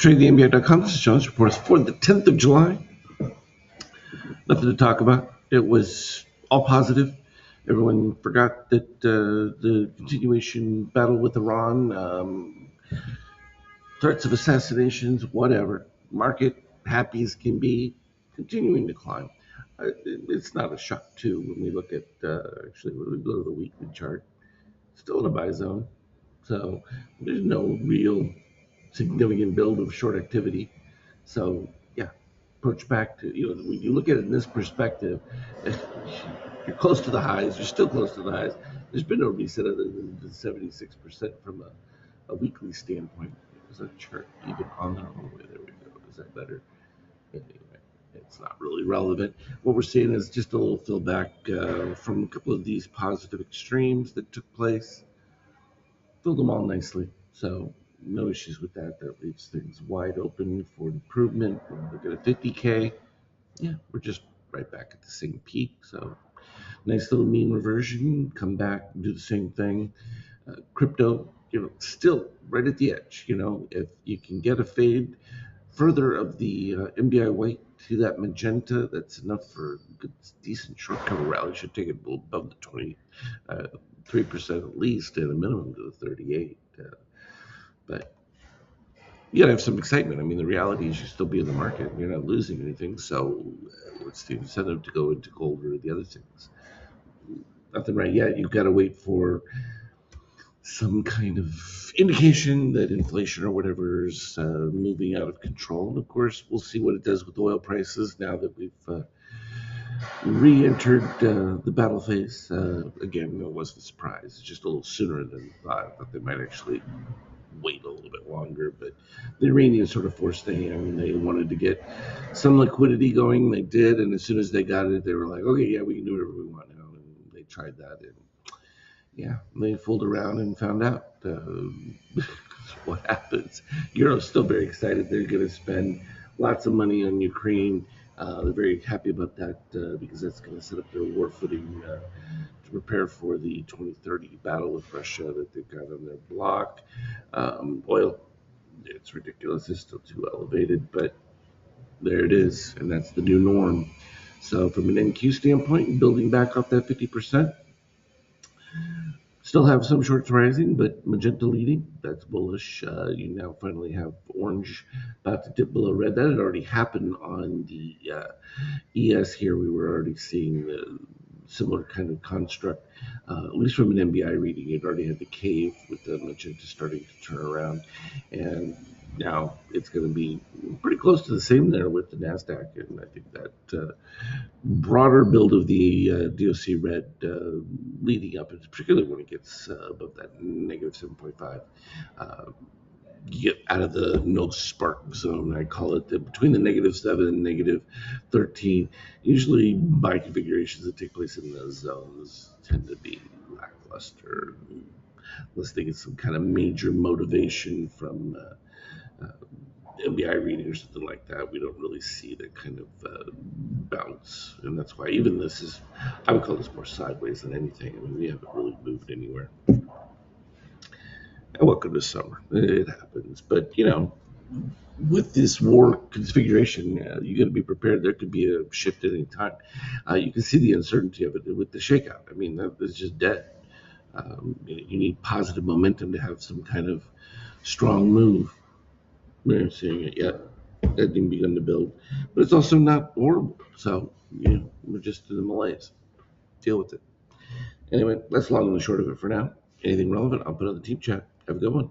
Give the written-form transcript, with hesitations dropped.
TradeTheNBA.com. This is John's reports for the 10th of July. Nothing to talk about. It was all positive. Everyone forgot that the continuation battle with Iran, threats of assassinations, whatever. Market happy as can be, continuing to climb. It's not a shock too when we look at actually when we go to the weekly chart, still in a buy zone. So there's no real significant build of short activity. So yeah, approach back to when you look at it in this perspective, you're close to the highs. You're still close to the highs. There's been no reset other than 76% from a weekly standpoint. Is that chart even on there? Oh, there we go. Is that better? Anyway, it's not really relevant. What we're seeing is just a little fill back from a couple of these positive extremes that took place. Filled them all nicely. So no issues with that. That leaves things wide open for improvement. When we look at a 50K, yeah, we're just right back at the same peak. So nice little mean reversion. Come back, do the same thing. Crypto, still right at the edge. If you can get a fade further of the MBI white to that magenta, that's enough for a good, decent short cover rally. Should take it above the 23% at least, at a minimum to the 38. But you gotta have some excitement. I mean, the reality is you still be in the market. You're not losing anything. So what's the incentive to go into gold or the other things? Nothing right yet. You've got to wait for some kind of indication that inflation or whatever is moving out of control. And of course, we'll see what it does with oil prices now that we've re-entered the battle phase. Again, it wasn't a surprise. It's just a little sooner than I thought they might actually wait a little bit longer, but the Iranians sort of forced the hand. They wanted to get some liquidity going. They did, and as soon as they got it, they were like, okay, yeah, we can do whatever we want now. And they tried that, and yeah, they fooled around and found out what happens. Europe's still very excited. They're going to spend lots of money on Ukraine. They're very happy about that because that's going to set up their war footing to prepare for the 2030 battle with Russia that they've got on their block. Oil, it's ridiculous. It's still too elevated, but there it is, and that's the new norm. So from an NQ standpoint, building back up that 50%, still have some shorts rising, but magenta leading. That's bullish. You now finally have orange about to dip below red. That had already happened on the ES here. We were already seeing the similar kind of construct, at least from an MBI reading. It already had the cave with the magenta starting to turn around. And now it's going to be pretty close to the same there with the NASDAQ. And I think that broader build of the DOC red leading up, particularly when it gets above that negative 7.5. You get out of the no spark zone, I call it, between the negative 7 and negative 13. Usually buy configurations that take place in those zones tend to be lackluster unless they get some kind of major motivation from MBI reading or something like that. We don't really see that kind of bounce, and that's why even this is, I would call this more sideways than anything. I mean, we haven't really moved anywhere. Welcome to summer. It happens, but with this war configuration, you got to be prepared. There could be a shift at any time. You can see the uncertainty of it with the shakeout. I mean, it's just dead. You need positive momentum to have some kind of strong move. We're not seeing it yet. That didn't begin to build, but it's also not horrible. So we're just in the malaise. Deal with it. Anyway, that's long and the short of it for now. Anything relevant, I'll put on the team chat. Have a good one.